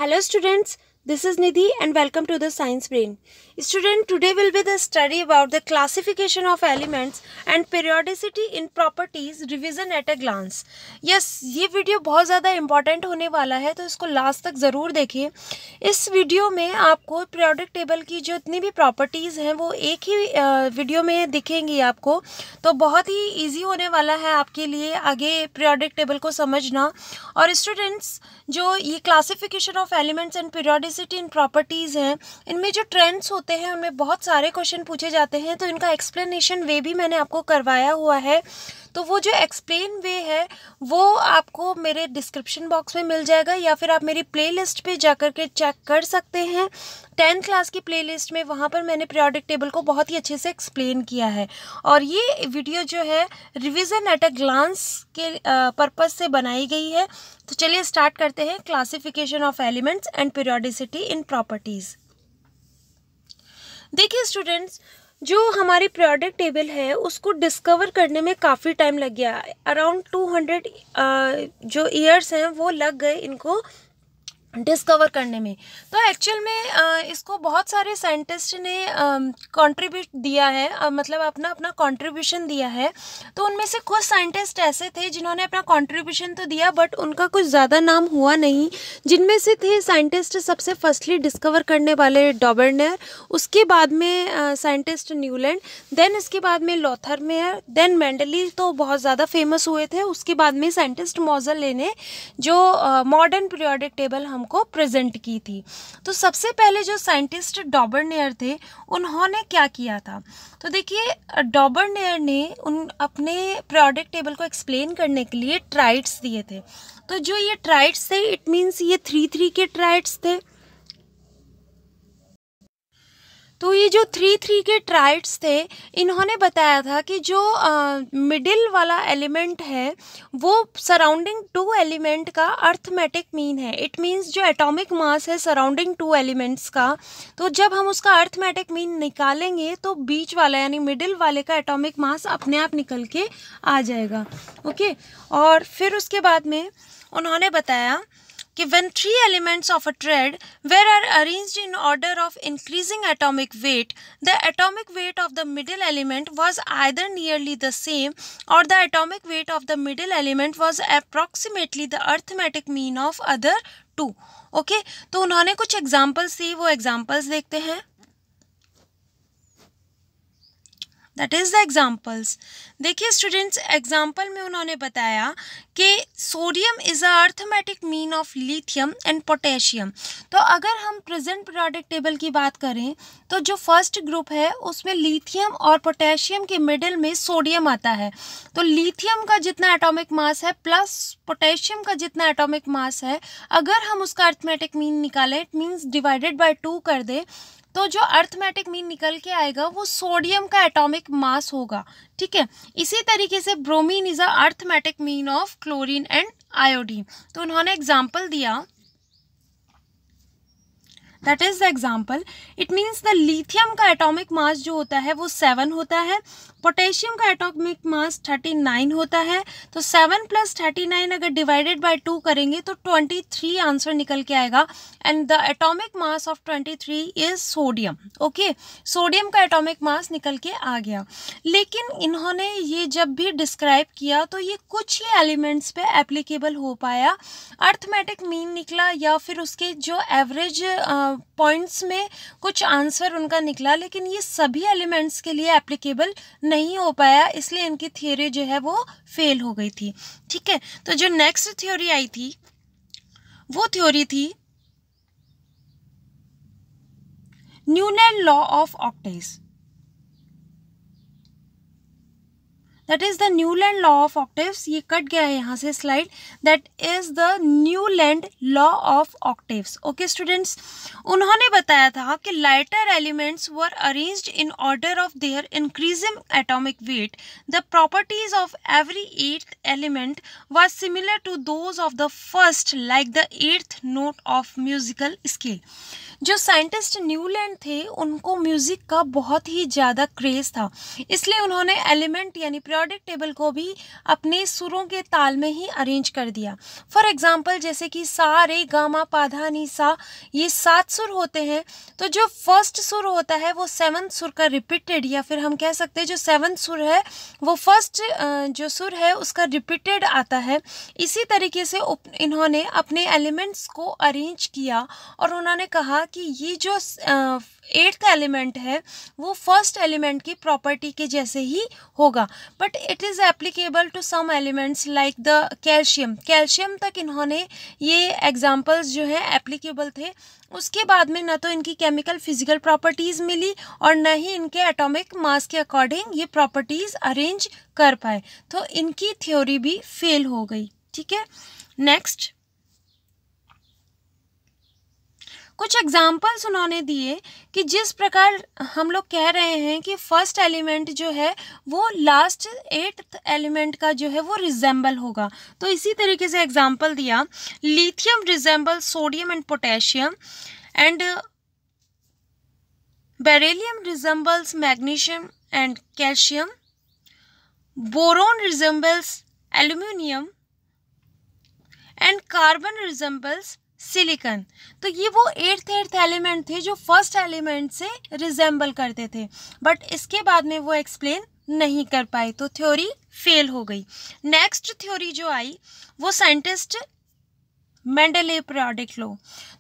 Hello students, this is Nidhi and welcome to the Science Brain. Student, today will be the study about the classification of elements and periodicity in properties revision at a glance. Yes, ये video बहुत ज़्यादा important होने वाला है तो इसको last तक ज़रूर देखिए. इस वीडियो में आपको पीरियोडिक टेबल की जो इतनी भी प्रॉपर्टीज़ हैं वो एक ही वीडियो में दिखेंगी आपको, तो बहुत ही ईजी होने वाला है आपके लिए आगे पीरियोडिक टेबल को समझना. और स्टूडेंट्स, जो ये classification of elements and periodicity in properties हैं, इनमें जो ट्रेंड्स होते हैं उनमें बहुत सारे क्वेश्चन पूछे जाते हैं, तो इनका एक्सप्लेनेशन वे भी मैंने आपको करवाया हुआ है. तो वो जो एक्सप्लेन वे है वो आपको मेरे डिस्क्रिप्शन बॉक्स में मिल जाएगा या फिर आप मेरी प्लेलिस्ट पे जाकर के चेक कर सकते हैं. 10th क्लास की प्लेलिस्ट में वहाँ पर मैंने पीरियोडिक टेबल को बहुत ही अच्छे से एक्सप्लेन किया है. और ये वीडियो जो है रिवीजन एट अ ग्लांस के पर्पस से बनाई गई है. तो चलिए स्टार्ट करते हैं. Classification of elements and periodicity in properties. देखिए स्टूडेंट्स, जो हमारी पीरियोडिक टेबल है उसको डिस्कवर करने में काफ़ी टाइम लग गया. अराउंड 200 जो ईयर्स हैं वो लग गए इनको डिस्कवर करने में. तो एक्चुअल में इसको बहुत सारे साइंटिस्ट ने कंट्रीब्यूट दिया है, मतलब अपना अपना कंट्रीब्यूशन दिया है. तो उनमें से कुछ साइंटिस्ट ऐसे थे जिन्होंने अपना कंट्रीब्यूशन तो दिया बट उनका कुछ ज़्यादा नाम हुआ नहीं. जिनमें से थे साइंटिस्ट सबसे फर्स्टली डिस्कवर करने वाले डॉबरनेर, उसके बाद में साइंटिस्ट न्यूलैंड, देन इसके बाद में लोथरमेयर, देन मेंडली तो बहुत ज़्यादा फेमस हुए थे. उसके बाद में साइंटिस्ट मोज़ेले ने जो मॉडर्न पीरियोडिक टेबल को प्रेजेंट की थी. तो सबसे पहले जो साइंटिस्ट डॉबरनेयर थे उन्होंने क्या किया था, तो देखिए डॉबरनेयर ने उन अपने पीरियोडिक टेबल को एक्सप्लेन करने के लिए ट्राइड्स दिए थे. तो जो ये ट्राइड्स थे इट मीन्स ये 3 के ट्राइड्स थे. तो ये जो 3 के ट्राइड्स थे इन्होंने बताया था कि जो मिडिल वाला एलिमेंट है वो सराउंडिंग 2 एलिमेंट का अर्थमेटिक मीन है. इट मीन्स जो एटॉमिक मास है सराउंडिंग 2 एलिमेंट्स का, तो जब हम उसका अर्थमेटिक मीन निकालेंगे तो बीच वाला यानी मिडिल वाले का एटॉमिक मास अपने आप निकल के आ जाएगा. ओके. और फिर उसके बाद में उन्होंने बताया कि when 3 elements of a thread are arranged in order of increasing atomic weight, the atomic weight of the middle element was either nearly the same or the atomic weight of the middle element was approximately the arithmetic mean of other 2. Okay? तो उन्होंने कुछ examples दी, वो examples देखते हैं. That is the examples. देखिए students, example में उन्होंने बताया कि sodium is a arithmetic mean of lithium and potassium. तो अगर हम प्रेजेंट पीरियोडिक टेबल की बात करें तो जो फर्स्ट ग्रुप है उसमें लिथियम और पोटेशियम के मिडिल में सोडियम आता है. तो लिथियम का जितना एटॉमिक मास है प्लस पोटेशियम का जितना एटॉमिक मास है, अगर हम उसका अर्थमेटिक मीन निकालें इट मीन्स डिवाइडेड बाय 2 कर दे, तो जो अर्थमेटिक मीन निकल के आएगा वो सोडियम का एटॉमिक मास होगा. ठीक है. इसी तरीके से bromine is a arithmetic mean of chlorine and iodine. तो उन्होंने एग्जाम्पल दिया, that is the example. It means the lithium का एटॉमिक मास जो होता है वो 7 होता है, पोटेशियम का एटॉमिक मास 39 होता है. तो 7 + 39 अगर डिवाइडेड बाय 2 करेंगे तो 23 आंसर निकल के आएगा. And the atomic mass of 23 is sodium. Okay. Sodium का एटॉमिक मास निकल के आ गया. लेकिन इन्होंने ये जब भी डिस्क्राइब किया तो ये कुछ ही एलिमेंट्स पे एप्लीकेबल हो पाया. अर्थमेटिक मीन निकला या फिर उसके जो एवरेज पॉइंट्स में कुछ आंसर उनका निकला, लेकिन ये सभी एलिमेंट्स के लिए एप्लीकेबल नहीं हो पाया, इसलिए इनकी थ्योरी जो है वो फेल हो गई थी. ठीक है. तो जो नेक्स्ट थ्योरी आई थी वो थ्योरी थी Newland law of octaves. That is the Newland law of octaves. ये कट गया है यहाँ से slide. That is the Newland law of octaves. Okay students, उन्होंने बताया था कि lighter elements were arranged in order of their increasing atomic weight. The properties of every 8th element was similar to those of the first, like the 8th note of musical scale. जो scientist Newland थे उनको music का बहुत ही ज़्यादा craze था, इसलिए उन्होंने element यानी पीरियोडिक टेबल को भी अपने सुरों के ताल में ही अरेंज कर दिया। फॉर एग्जांपल जैसे कि सा रे गा मा पा धा नी सा, ये 7 सुर होते हैं। तो जो फर्स्ट सुर होता है वो 7th सुर का रिपीटेड, या फिर हम कह सकते हैं जो 7th सुर है वो फर्स्ट जो सुर है उसका रिपीटेड आता है। इसी तरीके से इन्होंने अपने एलिमेंट्स को अरेंज किया और उन्होंने कहा कि ये जो 8th एलिमेंट है वो फर्स्ट एलिमेंट की प्रॉपर्टी के जैसे ही होगा, but it is applicable to some elements like the calcium तक इन्होंने ये एग्जांपल्स जो है एप्लीकेबल थे। उसके बाद में न तो इनकी केमिकल फिजिकल प्रॉपर्टीज़ मिली और न ही इनके एटॉमिक मास के अकॉर्डिंग ये प्रॉपर्टीज़ अरेंज कर पाए, तो इनकी थ्योरी भी फेल हो गई। ठीक है, नेक्स्ट कुछ एग्जाम्पल्स उन्होंने दिए कि जिस प्रकार हम लोग कह रहे हैं कि फर्स्ट एलिमेंट जो है वो लास्ट 8th एलिमेंट का जो है वो रिजेंबल होगा, तो इसी तरीके से एग्जाम्पल दिया, lithium resemble sodium and potassium and beryllium resembles magnesium and calcium, boron resembles aluminium and carbon resembles silicon. तो ये वो 8th एलिमेंट थे जो फर्स्ट एलिमेंट से रिजेंबल करते थे, बट इसके बाद में वो एक्सप्लेन नहीं कर पाए, तो थ्योरी फेल हो गई। नेक्स्ट थ्योरी जो आई वो साइंटिस्ट मेंडलीव पीरियोडिक लॉ।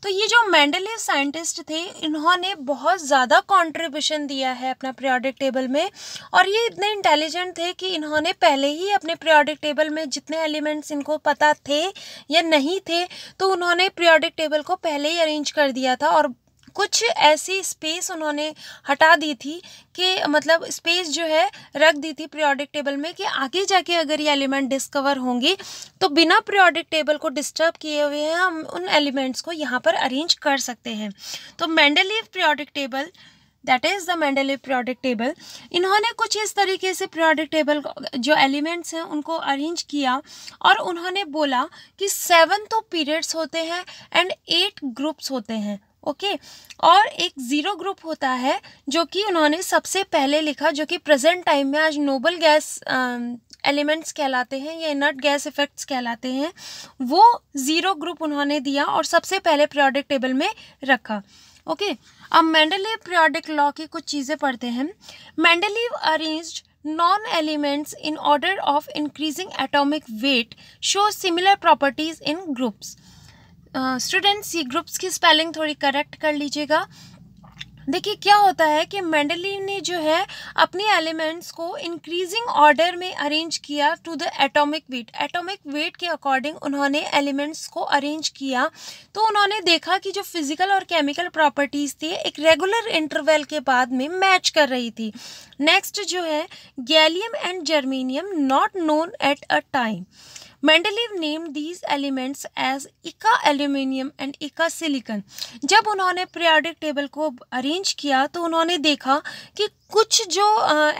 तो ये जो मेंडलीव साइंटिस्ट थे इन्होंने बहुत ज़्यादा कंट्रीब्यूशन दिया है अपना पीरियोडिक टेबल में, और ये इतने इंटेलिजेंट थे कि इन्होंने पहले ही अपने पीरियोडिक टेबल में जितने एलिमेंट्स इनको पता थे या नहीं थे तो उन्होंने पीरियोडिक टेबल को पहले ही अरेंज कर दिया था, और कुछ ऐसी स्पेस उन्होंने हटा दी थी कि मतलब स्पेस जो है रख दी थी पीरियोडिक टेबल में कि आगे जाके अगर ये एलिमेंट डिस्कवर होंगे तो बिना पीरियोडिक टेबल को डिस्टर्ब किए हुए हम उन एलिमेंट्स को यहाँ पर अरेंज कर सकते हैं। तो Mendeleev periodic table, that is the Mendeleev periodic table, इन्होंने कुछ इस तरीके से पीरियोडिक टेबल जो एलिमेंट्स हैं उनको अरेंज किया और उन्होंने बोला कि 7 तो पीरियड्स होते हैं एंड 8 ग्रुप्स होते हैं। ओके, और एक 0 ग्रुप होता है जो कि उन्होंने सबसे पहले लिखा, जो कि प्रेजेंट टाइम में आज नोबल गैस एलिमेंट्स कहलाते हैं या इनर्ट गैस इफेक्ट्स कहलाते हैं, वो 0 ग्रुप उन्होंने दिया और सबसे पहले पीरियोडिक टेबल में रखा। ओके, अब मेंडलीव पीरियोडिक लॉ की कुछ चीज़ें पढ़ते हैं। Mendeleev arranged non elements in order of increasing atomic wait show similar properties in groups. Students ये ग्रुप्स की स्पेलिंग थोड़ी करेक्ट कर लीजिएगा। देखिए क्या होता है कि मेंडलीव ने जो है अपने एलिमेंट्स को इंक्रीजिंग ऑर्डर में अरेंज किया टू द एटॉमिक वेट के अकॉर्डिंग उन्होंने एलिमेंट्स को अरेंज किया। तो उन्होंने देखा कि जो फिजिकल और केमिकल प्रॉपर्टीज़ थी एक रेगुलर इंटरवल के बाद में मैच कर रही थी। नेक्स्ट जो है gallium and germanium not known at a time, Mendeleev named these elements as eka aluminium and eka silicon. जब उन्होंने पीरियोडिक टेबल को अरेंज किया तो उन्होंने देखा कि कुछ जो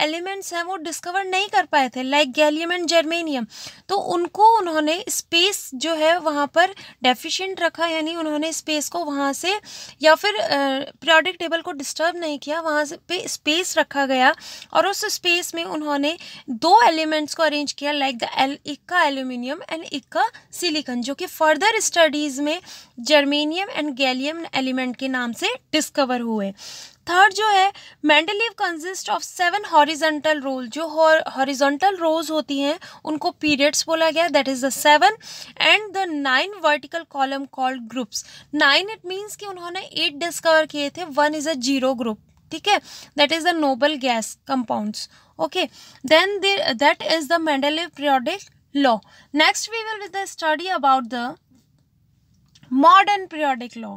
एलिमेंट्स हैं वो डिस्कवर नहीं कर पाए थे, लाइक गैलियम एंड जर्मेनियम, तो उनको उन्होंने स्पेस जो है वहाँ पर डेफिशिएंट रखा, यानी उन्होंने स्पेस को वहाँ से या फिर पीरियोडिक टेबल को डिस्टर्ब नहीं किया, वहाँ से पे स्पेस रखा गया और उस स्पेस में उन्होंने 2 एलिमेंट्स को अरेंज किया, लाइक द इक्का एल्यूमिनियम एंड इक्का सिलिकॉन, जो कि फर्दर स्टडीज़ में जर्मेनियम एंड गैलियम एलिमेंट के नाम से डिस्कवर हुए। थर्ड जो है मेंडलीव कंसिस्ट ऑफ 7 हॉरिजॉन्टल रोज, जो हॉरिजॉन्टल रोज होती हैं उनको पीरियड्स बोला गया, that is the 7, and the 9 vertical column called groups. 9 it means कि उन्होंने 8 डिस्कवर किए थे, 1 इज अ 0 ग्रुप, ठीक है, that is the noble gas compounds. Okay, then that is the Mendeleev periodic law. Next we will study about the modern periodic law.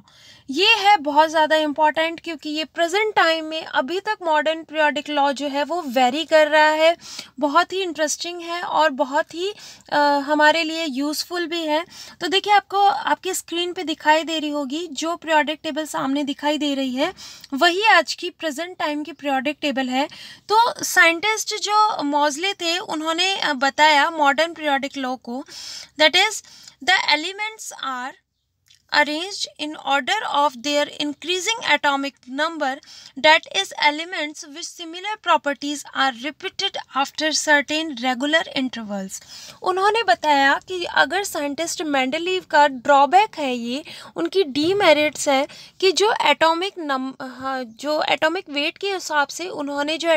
ये है बहुत ज़्यादा इम्पॉर्टेंट क्योंकि ये प्रेजेंट टाइम में अभी तक मॉडर्न पीरियोडिक लॉ जो है वो वेरी कर रहा है, बहुत ही इंटरेस्टिंग है और बहुत ही हमारे लिए यूज़फुल भी है। तो देखिए आपको आपकी स्क्रीन पे दिखाई दे रही होगी जो पीरियोडिक टेबल सामने दिखाई दे रही है वही आज की प्रेजेंट टाइम की पीरियोडिक टेबल है। तो साइंटिस्ट जो मॉज़ले थे उन्होंने बताया मॉडर्न पीरियोडिक लॉ को, that is the elements are arranged in order of their increasing atomic number, that is elements with similar properties are repeated after certain regular intervals. उन्होंने बताया कि अगर साइंटिस्ट मेंडलीव का drawback है, ये उनकी demerits है कि जो एटॉमिक वेट के हिसाब से उन्होंने जो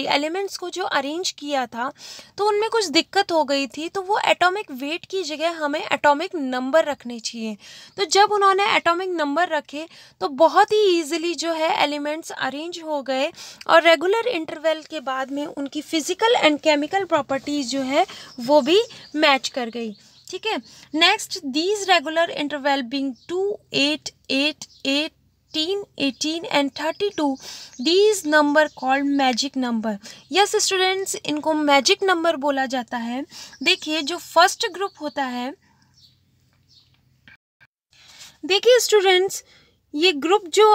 एलिमेंट्स को जो अरेंज किया था तो उनमें कुछ दिक्कत हो गई थी, तो वो एटॉमिक वेट की जगह हमें एटॉमिक नंबर रखने चाहिए। तो जब उन्होंने एटॉमिक नंबर रखे तो बहुत ही ईजिली जो है एलिमेंट्स अरेंज हो गए और रेगुलर इंटरवल के बाद में उनकी फिजिकल एंड केमिकल प्रॉपर्टीज जो है वो भी मैच कर गई। ठीक है, next, these regular interval being 2, 8, 8, 8, 18 and 32, these number called magic number. yes students, इनको मैजिक नंबर बोला जाता है। देखिए जो फर्स्ट ग्रुप होता है, देखिए स्टूडेंट्स, ये ग्रुप जो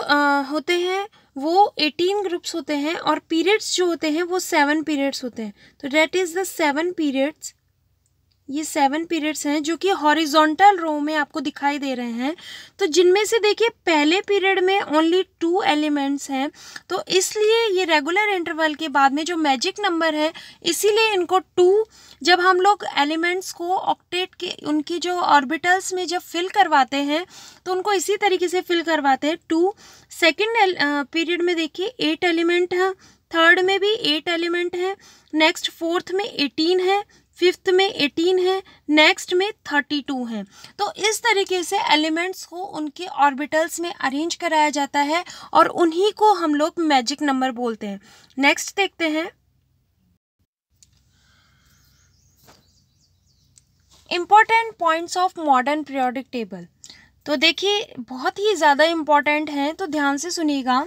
होते हैं वो 18 ग्रुप्स होते हैं और पीरियड्स जो होते हैं वो 7 पीरियड्स होते हैं। तो डेट इज़ द 7 पीरियड्स, ये 7 पीरियड्स हैं जो कि हॉरिजॉन्टल रो में आपको दिखाई दे रहे हैं। तो जिनमें से देखिए पहले पीरियड में ओनली 2 एलिमेंट्स हैं, तो इसलिए ये रेगुलर इंटरवल के बाद में जो मैजिक नंबर है, इसीलिए इनको 2, जब हम लोग एलिमेंट्स को ऑक्टेट के उनकी जो ऑर्बिटल्स में जब फिल करवाते हैं तो उनको इसी तरीके से फिल करवाते हैं 2। सेकेंड पीरियड में देखिए 8 एलिमेंट हैं, थर्ड में भी 8 एलिमेंट हैं, नेक्स्ट फोर्थ में 18 है, फिफ्थ में 18 है, नेक्स्ट में 32 है। तो इस तरीके से एलिमेंट्स को उनके ऑर्बिटल्स में अरेंज कराया जाता है और उन्हीं को हम लोग मैजिक नंबर बोलते हैं। नेक्स्ट देखते हैं, important points of modern periodic table. तो देखिए बहुत ही ज़्यादा इम्पोर्टेंट हैं, तो ध्यान से सुनिएगा।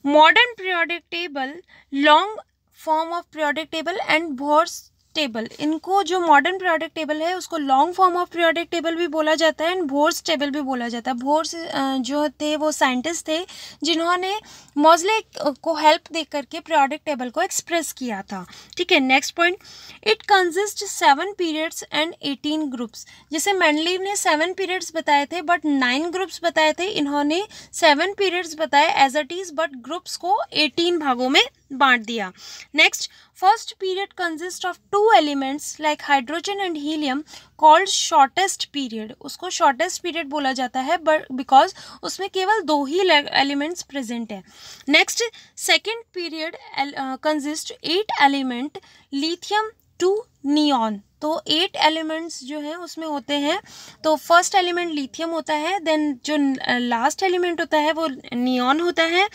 Modern periodic table, long form of periodic table and Bohr's table, इनको जो मॉडर्न पीरियोडिक टेबल है उसको long form of periodic table भी बोला जाता है एंड बोर्स टेबल भी बोला जाता है। बोर्स जो थे वो साइंटिस्ट थे जिन्होंने मोज़ले को हेल्प दे करके पीरियोडिक टेबल को एक्सप्रेस किया था। ठीक है, next point, it consist 7 periods and 18 groups. जैसे मेंडलीव ने 7 पीरियड्स बताए थे बट 9 ग्रुप्स बताए थे, इन्होंने 7 पीरियड्स बताए as it is but groups को 18 भागों में बांट दिया। Next, first period consist of 2 elements like hydrogen and helium called shortest period. उसको शॉर्टेस्ट पीरियड बोला जाता है बट बिकॉज उसमें केवल 2 ही एलिमेंट्स प्रेजेंट है। Next, second period consist 8 element lithium to neon. तो 8 एलिमेंट्स जो हैं उसमें होते हैं। तो फर्स्ट एलिमेंट लिथियम होता है, देन जो लास्ट एलिमेंट होता है वो नियॉन होता है।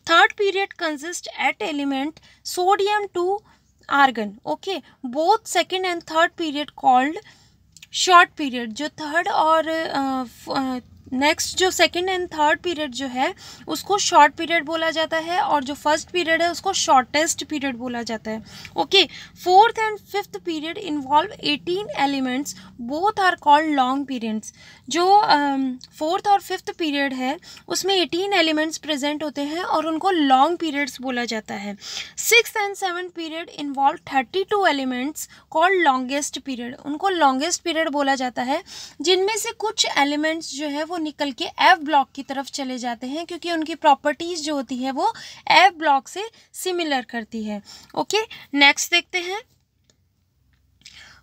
Third period consist 8 element sodium to argon. Okay, both second and third period called short period. जो थर्ड और नेक्स्ट जो सेकेंड एंड थर्ड पीरियड जो है उसको शॉर्ट पीरियड बोला जाता है और जो फर्स्ट पीरियड है उसको शॉर्टेस्ट पीरियड बोला जाता है। Okay, fourth and fifth period involve 18 elements, both are called long periods. जो फोर्थ और फिफ्थ पीरियड है उसमें 18 एलिमेंट्स प्रेजेंट होते हैं और उनको लॉन्ग पीरियड्स बोला जाता है। Sixth and seventh period involve 32 elements called longest period. उनको लॉन्गेस्ट पीरियड बोला जाता है, जिनमें से कुछ एलिमेंट्स जो है वो निकल के एफ ब्लॉक की तरफ चले जाते हैं क्योंकि उनकी प्रॉपर्टीज जो होती है वो एफ ब्लॉक से सिमिलर करती है। ओके, नेक्स्ट देखते हैं,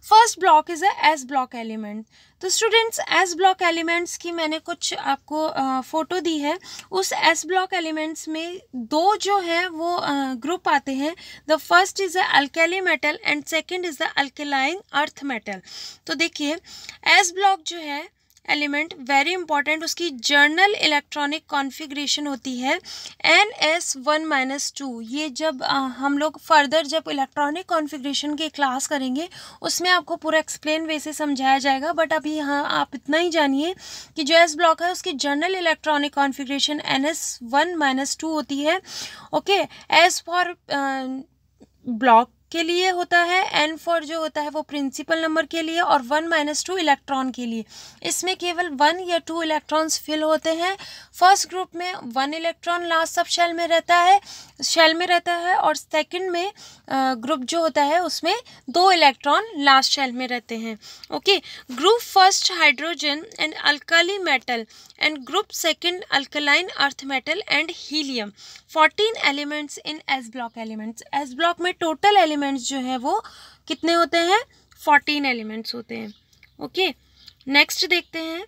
first block is S block element. तो स्टूडेंट्स, एस ब्लॉक एलिमेंट्स की मैंने कुछ आपको फोटो दी है। उस एस ब्लॉक एलिमेंट्स में 2 जो है वो ग्रुप आते हैं। The first is the alkali metal and second is the alkaline earth metal. तो देखिए एस ब्लॉक जो है एलिमेंट वेरी इंपॉर्टेंट, उसकी जर्नल इलेक्ट्रॉनिक कॉन्फ़िगरेशन होती है NS1-2। ये जब हम लोग फर्दर जब इलेक्ट्रॉनिक कॉन्फ़िगरेशन की क्लास करेंगे उसमें आपको पूरा एक्सप्लेन वे से समझाया जाएगा, बट अभी यहाँ आप इतना ही जानिए कि जो एस ब्लॉक है उसकी जर्नल इलेक्ट्रॉनिक कॉन्फ़िगरेशन NS1-2 होती है। ओके, एस फॉर ब्लॉक के लिए होता है, n फॉर जो होता है वो प्रिंसिपल नंबर के लिए, और 1 - 2 इलेक्ट्रॉन के लिए। इसमें केवल 1 या 2 इलेक्ट्रॉन्स फिल होते हैं। फर्स्ट ग्रुप में 1 इलेक्ट्रॉन लास्ट सब शेल में रहता है, और सेकंड में ग्रुप जो होता है उसमें 2 इलेक्ट्रॉन लास्ट शेल में रहते हैं। Okay, group first hydrogen and alkali metal and group second alkaline earth metal and helium. 14 elements in S block elements. S block में टोटल एलिमेंट्स जो है वो कितने होते हैं? 14 एलिमेंट्स होते हैं। ओके, नेक्स्ट देखते हैं,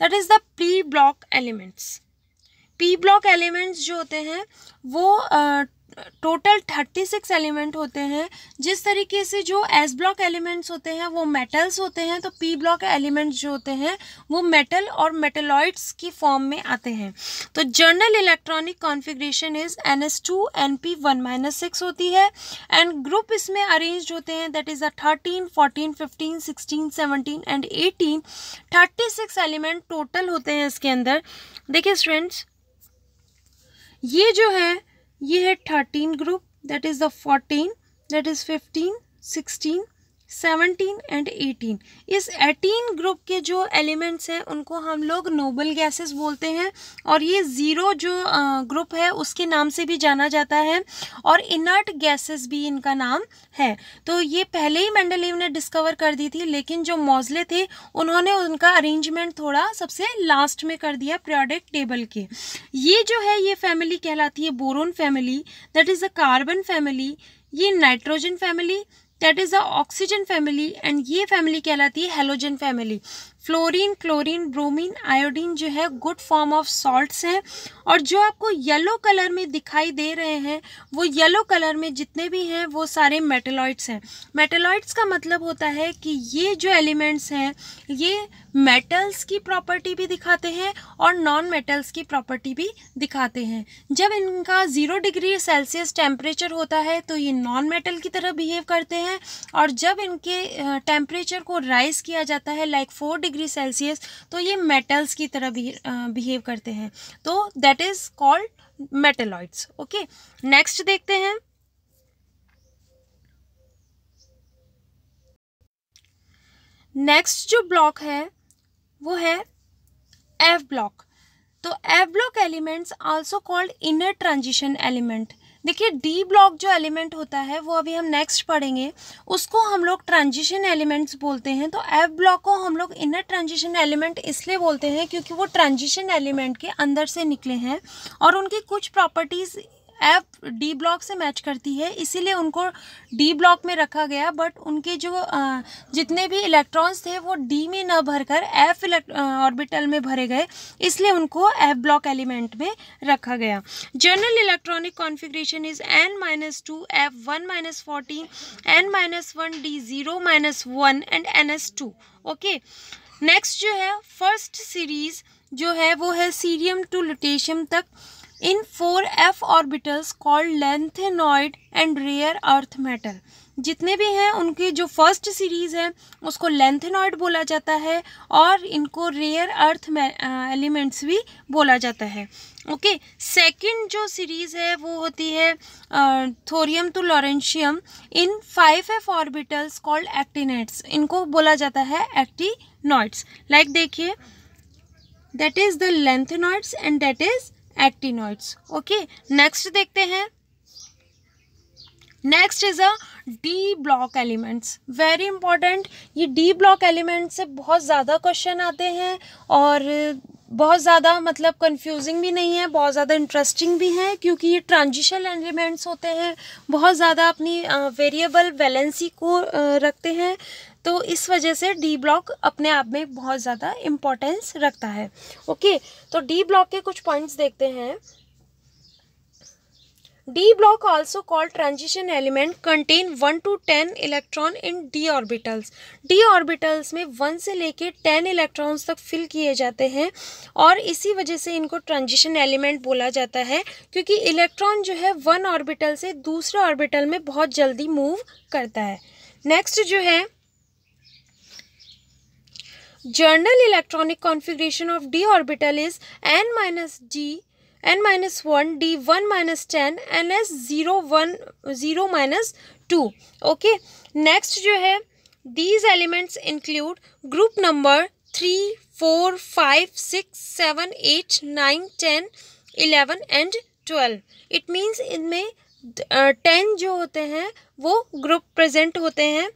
that is the P block elements. P block elements जो होते हैं वो टोटल 36 एलिमेंट होते हैं। जिस तरीके से जो एस ब्लॉक एलिमेंट्स होते हैं वो मेटल्स होते हैं, तो पी ब्लॉक एलिमेंट्स जो होते हैं वो मेटल और मेटलॉइड्स की फॉर्म में आते हैं। तो general electronic configuration is ns2np1 - 6 होती है, एंड ग्रुप इसमें अरेंज्ड होते हैं, that is 13, 14, 15, 16, 17 and 18। 36 element total होते हैं इसके अंदर। देखिए स्टूडेंट्स, ये जो है ये है 13 group, that is the 14, that is 15, 16, 17 and 18। इस 18 ग्रुप के जो एलिमेंट्स हैं उनको हम लोग नोबल गैसेस बोलते हैं, और ये 0 जो ग्रुप है उसके नाम से भी जाना जाता है, और इनर्ट गैसेस भी इनका नाम है। तो ये पहले ही मेंडलीव ने डिस्कवर कर दी थी, लेकिन जो मॉजले थे उन्होंने उनका अरेंजमेंट थोड़ा सबसे लास्ट में कर दिया पीरियोडिक टेबल के। ये जो है ये फैमिली कहलाती है boron family, that is a carbon family. ये nitrogen family, that is the oxygen family, and ये फैमिली कहलाती है halogen family. Fluorine, chlorine, bromine, iodine जो है गुड फॉर्म ऑफ सॉल्ट्स हैं, और जो आपको येलो कलर में दिखाई दे रहे हैं वो येलो कलर में जितने भी हैं वो सारे मेटलॉइड्स हैं। मेटलॉइड्स का मतलब होता है कि ये जो एलिमेंट्स हैं ये मेटल्स की प्रॉपर्टी भी दिखाते हैं और नॉन मेटल्स की प्रॉपर्टी भी दिखाते हैं। जब इनका 0 डिग्री सेल्सियस टेम्परेचर होता है तो ये नॉन मेटल की तरह बिहेव करते हैं, और जब इनके टेम्परेचर को राइज किया जाता है लाइक 4 डिग्री सेल्सियस तो ये मेटल्स की तरह बिहेव करते हैं। तो that is called metalloids. Okay, next देखते हैं, नेक्स्ट जो ब्लॉक है वो है एफ ब्लॉक। तो F block elements also called inner transition element. देखिए डी ब्लॉक जो एलिमेंट होता है वो अभी हम नेक्स्ट पढ़ेंगे, उसको हम लोग ट्रांजिशन एलिमेंट्स बोलते हैं। तो एफ ब्लॉक को हम लोग इनर ट्रांजिशन एलिमेंट इसलिए बोलते हैं क्योंकि वो ट्रांजिशन एलिमेंट के अंदर से निकले हैं और उनकी कुछ प्रॉपर्टीज़ एफ डी ब्लॉक से मैच करती है, इसीलिए उनको डी ब्लॉक में रखा गया। बट उनके जो जितने भी इलेक्ट्रॉन्स थे वो डी में न भरकर एफ ऑर्बिटल में भरे गए, इसलिए उनको एफ ब्लॉक एलिमेंट में रखा गया। General electronic configuration is n-2 f1 - 14 n-1 d0 - 1 and ns2। Okay, next जो है फर्स्ट सीरीज जो है वो है सीरियम टू लुटेशियम तक in 4f orbitals called lanthanoid and rare earth metal. जितने भी हैं उनकी जो फर्स्ट सीरीज़ है उसको लैंथेनॉइड बोला जाता है और इनको रेयर अर्थ एलिमेंट्स भी बोला जाता है। ओके, सेकंड जो सीरीज़ है वो होती है thorium to lawrencium in 5f orbitals called actinides. इनको बोला जाता है एक्टिनॉइड्स। लाइक देखिए, that is the lanthanoids and that is actinoids. Okay, next देखते हैं, next is a D block elements. Very important, ये डी ब्लॉक एलिमेंट्स से बहुत ज़्यादा क्वेश्चन आते हैं और बहुत ज़्यादा मतलब कंफ्यूजिंग भी नहीं है, बहुत ज़्यादा इंटरेस्टिंग भी है, क्योंकि ये ट्रांजिशन एलिमेंट्स होते हैं, बहुत ज़्यादा अपनी वेरिएबल वैलेंसी को रखते हैं। तो इस वजह से डी ब्लॉक अपने आप में बहुत ज़्यादा इम्पोर्टेंस रखता है। ओके, तो डी ब्लॉक के कुछ पॉइंट्स देखते हैं। D block also called transition element contain 1 to 10 electron in D orbitals. D orbitals में 1 से लेके 10 इलेक्ट्रॉन्स तक फिल किए जाते हैं और इसी वजह से इनको ट्रांजिशन एलिमेंट बोला जाता है, क्योंकि इलेक्ट्रॉन जो है 1 ऑर्बिटल से दूसरे ऑर्बिटल में बहुत जल्दी मूव करता है। नेक्स्ट जो है general electronic configuration of D orbital is n - d n-1, d1 - 10, ns 0 1 0 - 2. Okay, next जो है, these elements include group number 3, 4, 5, 6, 7, 8, 9, 10, 11 and 12. It means इनमें 10 जो होते हैं वो ग्रुप प्रेजेंट होते हैं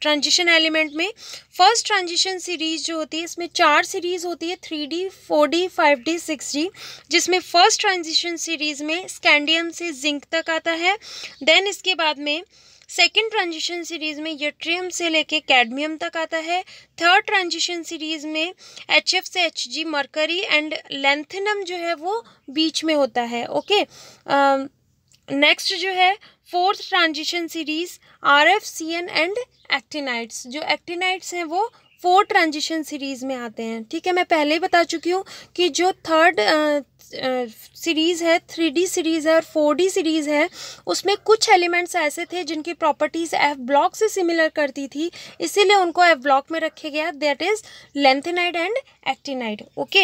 ट्रांजिशन एलिमेंट में. फर्स्ट ट्रांजिशन सीरीज जो होती है, इसमें 4 सीरीज होती है, 3D, 4D, 5D, 6D, जिसमें फर्स्ट ट्रांजिशन सीरीज में स्कैंडियम से जिंक तक आता है. देन इसके बाद में सेकेंड ट्रांजिशन सीरीज में यट्रियम से लेके कैडमियम तक आता है. थर्ड ट्रांजिशन सीरीज में HF से Hg, मरकरी एंड लैंथेनम जो है वो बीच में होता है. ओके, नेक्स्ट जो है fourth transition series RF, CN and actinides. जो एक्टिनाइड्स हैं वो फोर्थ ट्रांजिशन सीरीज में आते हैं. ठीक है, मैं पहले ही बता चुकी हूँ कि जो थर्ड सीरीज़ है, 3D सीरीज़ है और 4D सीरीज़ है, उसमें कुछ एलिमेंट्स ऐसे थे जिनकी प्रॉपर्टीज़ F ब्लॉक से सिमिलर करती थी, इसीलिए उनको F ब्लॉक में रखे गया. That is lanthanide and actinide. Okay,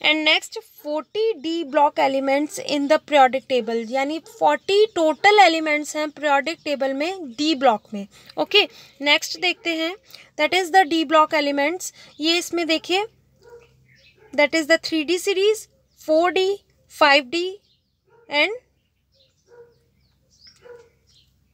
and next 40 D block elements in the periodic table, यानी 40 टोटल एलिमेंट्स हैं पीरियोडिक टेबल में D ब्लॉक में. ओके, नेक्स्ट देखते हैं, that is the D block elements. ये इसमें देखिए, that is the 3D series, 4D, 5D and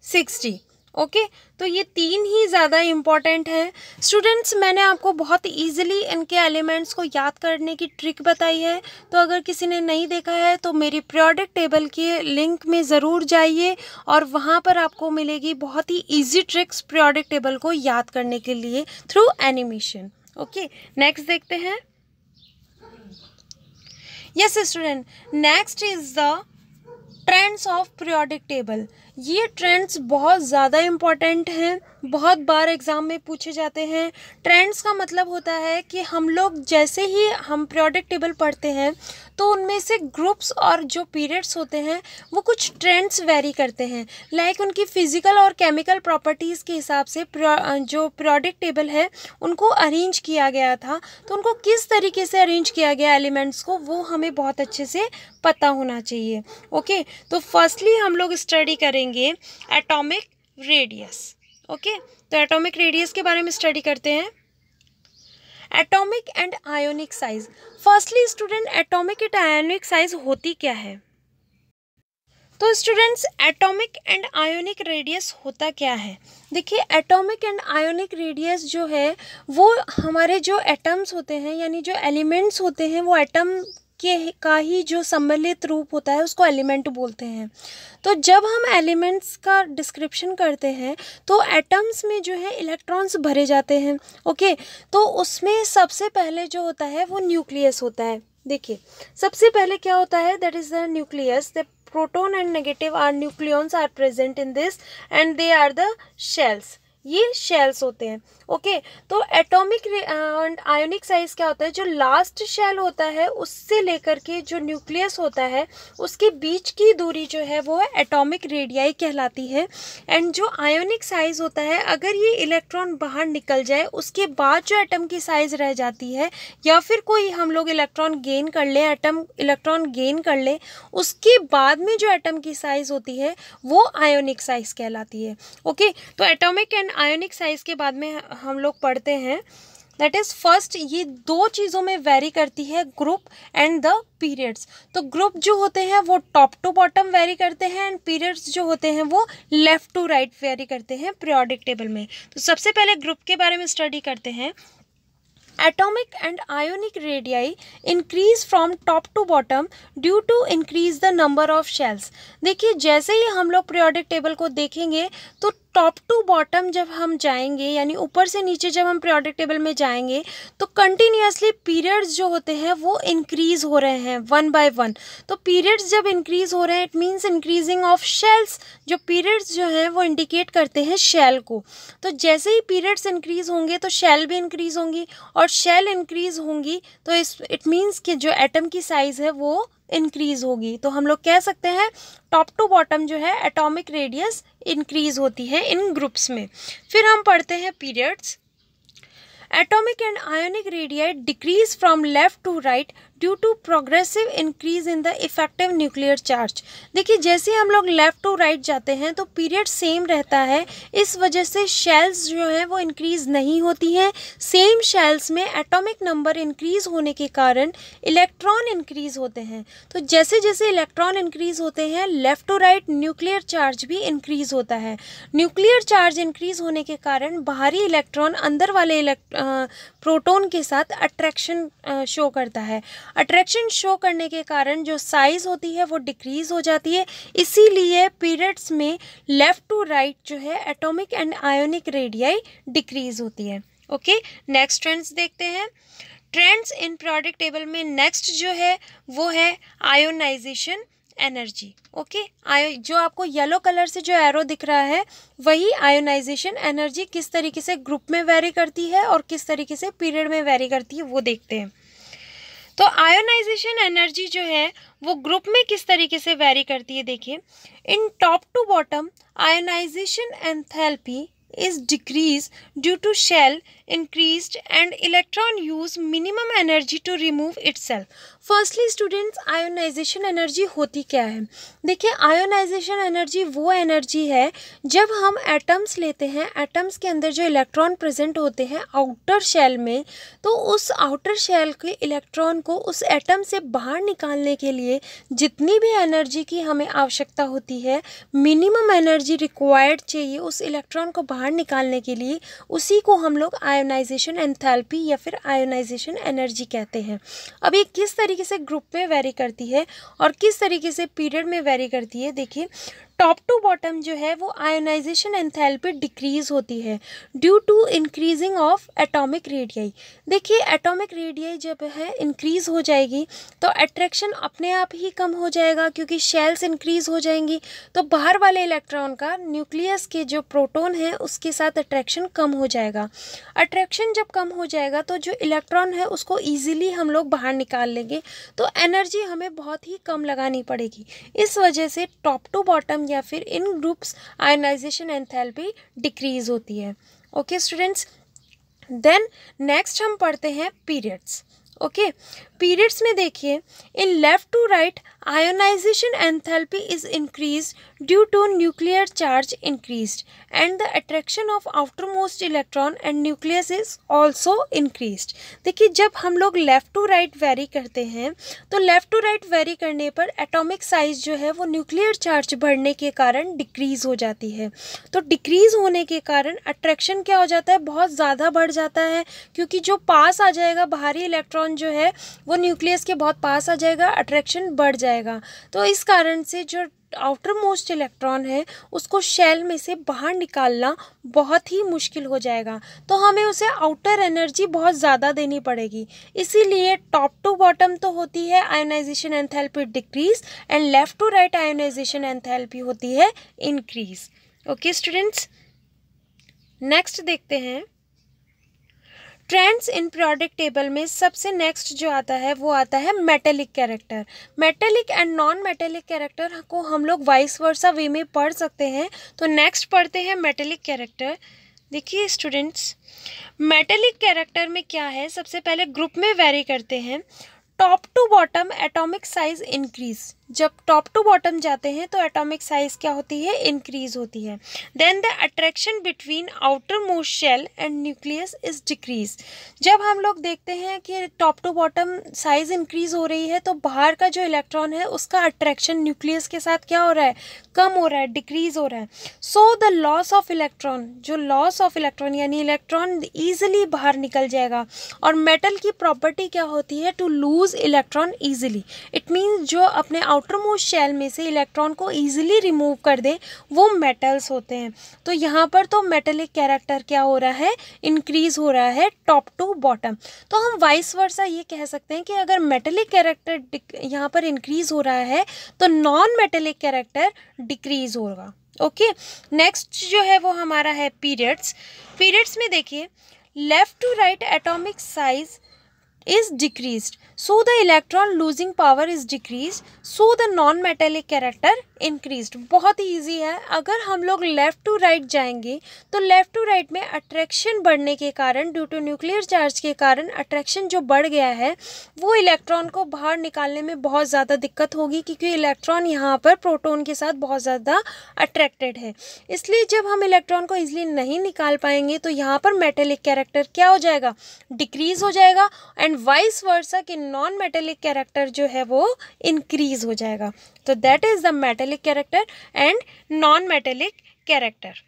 6D. Okay, तो ये 3 ही ज़्यादा इम्पॉर्टेंट हैं. स्टूडेंट्स, मैंने आपको बहुत इजीली इनके एलिमेंट्स को याद करने की ट्रिक बताई है, तो अगर किसी ने नहीं देखा है तो मेरी पीरियोडिक टेबल के लिंक में ज़रूर जाइए और वहाँ पर आपको मिलेगी बहुत ही ईजी ट्रिक्स पीरियोडिक टेबल को याद करने के लिए थ्रू एनिमेशन. ओके, नेक्स्ट देखते हैं. Yes student, next is the trends of periodic table. ये ट्रेंड्स बहुत ज़्यादा इम्पॉर्टेंट हैं, बहुत बार एग्ज़ाम में पूछे जाते हैं. ट्रेंड्स का मतलब होता है कि हम लोग जैसे ही हम पीरियोडिक टेबल पढ़ते हैं तो उनमें से ग्रुप्स और जो पीरियड्स होते हैं वो कुछ ट्रेंड्स वेरी करते हैं. लाइक उनकी फिज़िकल और केमिकल प्रॉपर्टीज़ के हिसाब से जो पीरियोडिक टेबल है उनको अरेंज किया गया था. तो उनको किस तरीके से अरेंज किया गया एलिमेंट्स को, वो हमें बहुत अच्छे से पता होना चाहिए. ओके, तो फर्स्टली हम लोग स्टडी करेंगे एटॉमिक रेडियस. ओके, तो एटॉमिक रेडियस के बारे में स्टडी करते हैं. Atomic and ionic size. Firstly student, atomic and ionic size होती क्या है? तो students, atomic and ionic radius होता क्या है? देखिए, एटॉमिक एंड आयोनिक रेडियस जो है वो हमारे जो एटम्स होते हैं, यानी जो एलिमेंट्स होते हैं, वो एटम के का ही जो सम्मिलित रूप होता है उसको एलिमेंट बोलते हैं. तो जब हम एलिमेंट्स का डिस्क्रिप्शन करते हैं तो एटम्स में जो है इलेक्ट्रॉन्स भरे जाते हैं. ओके, तो उसमें सबसे पहले जो होता है वो न्यूक्लियस होता है. देखिए, सबसे पहले क्या होता है, that is the nucleus. The proton and negative are nucleons are present in this and they are the shells. ये शेल्स होते हैं. ओके, तो एटॉमिक एंड आयोनिक साइज क्या होता है, जो लास्ट शेल होता है उससे लेकर के जो न्यूक्लियस होता है उसके बीच की दूरी जो है वो एटॉमिक रेडियाई कहलाती है. एंड जो आयोनिक साइज होता है, अगर ये इलेक्ट्रॉन बाहर निकल जाए उसके बाद जो एटम की साइज रह जाती है, या फिर कोई हम लोग इलेक्ट्रॉन गेन कर ले, एटम इलेक्ट्रॉन गेन कर ले, उसके बाद में जो एटम की साइज होती है वो आयोनिक साइज कहलाती है. ओके, तो एटॉमिक एंड आयोनिक साइज के बाद में हम लोग पढ़ते हैं, दैट इज़ फर्स्ट, ये 2 चीज़ों में वेरी करती है, ग्रुप एंड द पीरियड्स. तो ग्रुप जो होते हैं वो टॉप टू बॉटम वेरी करते हैं एंड पीरियड्स जो होते हैं वो लेफ़्ट टू राइट वेरी करते हैं पीरियोडिक टेबल में. तो सबसे पहले ग्रुप के बारे में स्टडी करते हैं. Atomic and ionic radii increase from top to bottom due to increase the number of shells. देखिए, जैसे ही हम लोग पीरियोडिक टेबल को देखेंगे तो टॉप टू बॉटम जब हम जाएंगे, यानी ऊपर से नीचे जब हम पीरियोडिक टेबल में जाएंगे तो कंटिन्यूसली पीरियड्स जो होते हैं वो इंक्रीज हो रहे हैं 1 by 1. तो पीरियड्स जब इंक्रीज हो रहे हैं, it means increasing of shells. जो पीरियड्स जो हैं वो इंडिकेट करते हैं शेल को. तो जैसे ही पीरियड्स इंक्रीज होंगे तो शेल भी इंक्रीज होंगी, और शेल इंक्रीज होंगी तो इट मीन्स कि जो एटम की साइज़ है वो इंक्रीज होगी. तो हम लोग कह सकते हैं टॉप टू बॉटम जो है एटॉमिक रेडियस इंक्रीज होती है इन ग्रुप्स में. फिर हम पढ़ते हैं periods. Atomic and ionic radii decrease from left to right due to progressive increase in the effective nuclear charge. देखिए जैसे हम लोग लेफ़्ट टू राइट जाते हैं तो पीरियड सेम रहता है, इस वजह से शेल्स जो हैं वो इंक्रीज़ नहीं होती हैं। सेम शेल्स में एटॉमिक नंबर इंक्रीज़ होने के कारण इलेक्ट्रॉन इंक्रीज़ होते हैं। तो जैसे जैसे इलेक्ट्रॉन इंक्रीज़ होते हैं left to right nuclear charge भी इंक्रीज़ होता है। न्यूक्लियर चार्ज इंक्रीज़ होने के कारण बाहरी इलेक्ट्रॉन अंदर वाले प्रोटॉन के साथ अट्रैक्शन शो करता है। अट्रैक्शन शो करने के कारण जो साइज़ होती है वो डिक्रीज़ हो जाती है। इसीलिए पीरियड्स में लेफ़्ट टू राइट जो है atomic and ionic radii decrease होती है। ओके, नेक्स्ट ट्रेंड्स देखते हैं। ट्रेंड्स इन पीरियोडिक टेबल में नेक्स्ट जो है वो है आयोनाइजेशन एनर्जी। ओके, जो आपको येलो कलर से जो एरो दिख रहा है वही आयोनाइजेशन एनर्जी किस तरीके से ग्रुप में वेरी करती है और किस तरीके से पीरियड में वेरी करती है वो देखते हैं। तो आयोनाइजेशन एनर्जी जो है वो ग्रुप में किस तरीके से वेरी करती है, देखिए in top to bottom ionisation enthalpy is decreased due to shell increased and electron use minimum energy to remove itself। Firstly students ionization energy होती क्या है? देखिए आयोनाइजेशन एनर्जी वो एनर्जी है जब हम एटम्स लेते हैं, एटम्स के अंदर जो इलेक्ट्रॉन प्रेजेंट होते हैं आउटर शेल में, तो उस आउटर शेल के इलेक्ट्रॉन को उस एटम से बाहर निकालने के लिए जितनी भी एनर्जी की हमें आवश्यकता होती है, मिनिमम एनर्जी रिक्वायर्ड चाहिए उस इलेक्ट्रॉन को बाहर निकालने के लिए, उसी को हम लोग आयोनाइजेशन एंथैल्पी या फिर आयोनाइजेशन एनर्जी कहते हैं। अब ये किस तरीके से ग्रुप में वेरी करती है और किस तरीके से पीरियड में वेरी करती है, देखिए टॉप टू बॉटम जो है वो आयोनाइजेशन एंथैल्पी डिक्रीज होती है due to increasing of atomic radii. देखिए एटॉमिक रेडियाई जब है इंक्रीज हो जाएगी तो अट्रैक्शन अपने आप ही कम हो जाएगा, क्योंकि शेल्स इंक्रीज हो जाएंगी तो बाहर वाले इलेक्ट्रॉन का न्यूक्लियस के जो प्रोटॉन है उसके साथ अट्रैक्शन कम हो जाएगा। अट्रैक्शन जब कम हो जाएगा तो जो इलेक्ट्रॉन है उसको ईजिली हम लोग बाहर निकाल लेंगे, तो एनर्जी हमें बहुत ही कम लगानी पड़ेगी। इस वजह से टॉप टू बॉटम या फिर इन ग्रुप्स आयोनाइजेशन एंथैल्पी डिक्रीज होती है। ओके स्टूडेंट्स, देन नेक्स्ट हम पढ़ते हैं पीरियड्स। ओके, पीरियड्स में देखिए in left to right ionization enthalpy is increased due to nuclear charge increased and the attraction of outermost electron and nucleus is also increased. देखिए जब हम लोग left to right very करते हैं तो left to right very करने पर atomic size जो है वो न्यूक्लियर चार्ज बढ़ने के कारण डिक्रीज़ हो जाती है। तो डिक्रीज़ होने के कारण अट्रैक्शन क्या हो जाता है, बहुत ज़्यादा बढ़ जाता है, क्योंकि जो पास आ जाएगा बाहरी इलेक्ट्रॉन जो है वो न्यूक्लियस के बहुत पास आ जाएगा, अट्रैक्शन बढ़ जाएगा। तो इस कारण से जो आउटर मोस्ट इलेक्ट्रॉन है उसको शेल में से बाहर निकालना बहुत ही मुश्किल हो जाएगा, तो हमें उसे आउटर एनर्जी बहुत ज़्यादा देनी पड़ेगी। इसीलिए टॉप टू बॉटम तो होती है ionization enthalpy decrease and left to right ionization enthalpy होती है इंक्रीज। ओके स्टूडेंट्स, नेक्स्ट देखते हैं ट्रेंड्स इन पीरियोडिक टेबल में सबसे नेक्स्ट जो आता है वो आता है metallic character. Metallic and non metallic character को हम लोग वाइस वर्सा वे में पढ़ सकते हैं। तो नेक्स्ट पढ़ते हैं मेटेलिक कैरेक्टर। देखिए स्टूडेंट्स, मेटेलिक कैरेक्टर में क्या है, सबसे पहले ग्रुप में वेरी करते हैं। Top to bottom atomic size increase, जब टॉप टू बॉटम जाते हैं तो एटॉमिक साइज क्या होती है, इंक्रीज होती है। Then the attraction between outermost shell and nucleus is decrease. जब हम लोग देखते हैं कि top to bottom size increase हो रही है तो बाहर का जो इलेक्ट्रॉन है उसका अट्रैक्शन न्यूक्लियस के साथ क्या हो रहा है, कम हो रहा है, डिक्रीज हो रहा है। So the loss of electron, जो लॉस ऑफ इलेक्ट्रॉन यानी इलेक्ट्रॉन ईजिली बाहर निकल जाएगा। और मेटल की प्रॉपर्टी क्या होती है, to lose electron easily. It means जो अपने आउटर मोस्ट शेल में से इलेक्ट्रॉन को ईजिली रिमूव कर दे वो मेटल्स होते हैं। तो यहाँ पर तो मेटेलिक कैरेक्टर क्या हो रहा है, इंक्रीज हो रहा है टॉप टू बॉटम। तो हम वाइस वर्सा ये कह सकते हैं कि अगर मेटेलिक कैरेक्टर यहाँ पर इंक्रीज हो रहा है तो नॉन मेटेलिक कैरेक्टर डिक्रीज होगा। ओके, नेक्स्ट जो है वो हमारा है पीरियड्स। पीरियड्स में देखिए left to right atomic size is decreased, so the electron losing power is decreased, so the non-metallic character increased. बहुत ही ईजी है। अगर हम लोग लेफ़्ट टू राइट जाएंगे तो लेफ़्ट टू राइट में अट्रैक्शन बढ़ने के कारण, ड्यू टू न्यूक्लियर चार्ज के कारण अट्रैक्शन जो बढ़ गया है वो इलेक्ट्रॉन को बाहर निकालने में बहुत ज़्यादा दिक्कत होगी, क्योंकि इलेक्ट्रॉन यहाँ पर प्रोटॉन के साथ बहुत ज़्यादा अट्रैक्टेड है। इसलिए जब हम इलेक्ट्रॉन को ईजिली नहीं निकाल पाएंगे तो यहाँ पर मेटेलिक कैरेक्टर क्या हो जाएगा, डिक्रीज हो जाएगा, एंड वाइस वर्सा कि नॉन मेटेलिक कैरेक्टर जो है वो इंक्रीज हो जाएगा। तो that is the metallic character and non metallic character.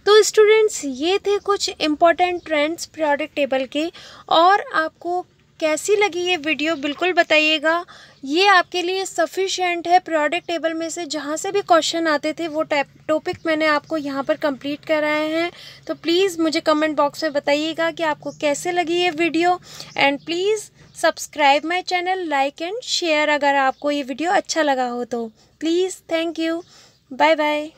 तो स्टूडेंट्स, ये थे कुछ इम्पॉर्टेंट ट्रेंड्स पीरियोडिक टेबल के। और आपको कैसी लगी ये वीडियो बिल्कुल बताइएगा। ये आपके लिए सफिशिएंट है। पीरियोडिक टेबल में से जहाँ से भी क्वेश्चन आते थे वो टॉपिक मैंने आपको यहाँ पर कंप्लीट कराए हैं। तो प्लीज़ मुझे कमेंट बॉक्स में बताइएगा कि आपको कैसे लगी ये video, and please subscribe my channel, like and share अगर आपको ये वीडियो अच्छा लगा हो तो। Please, thank you, bye bye.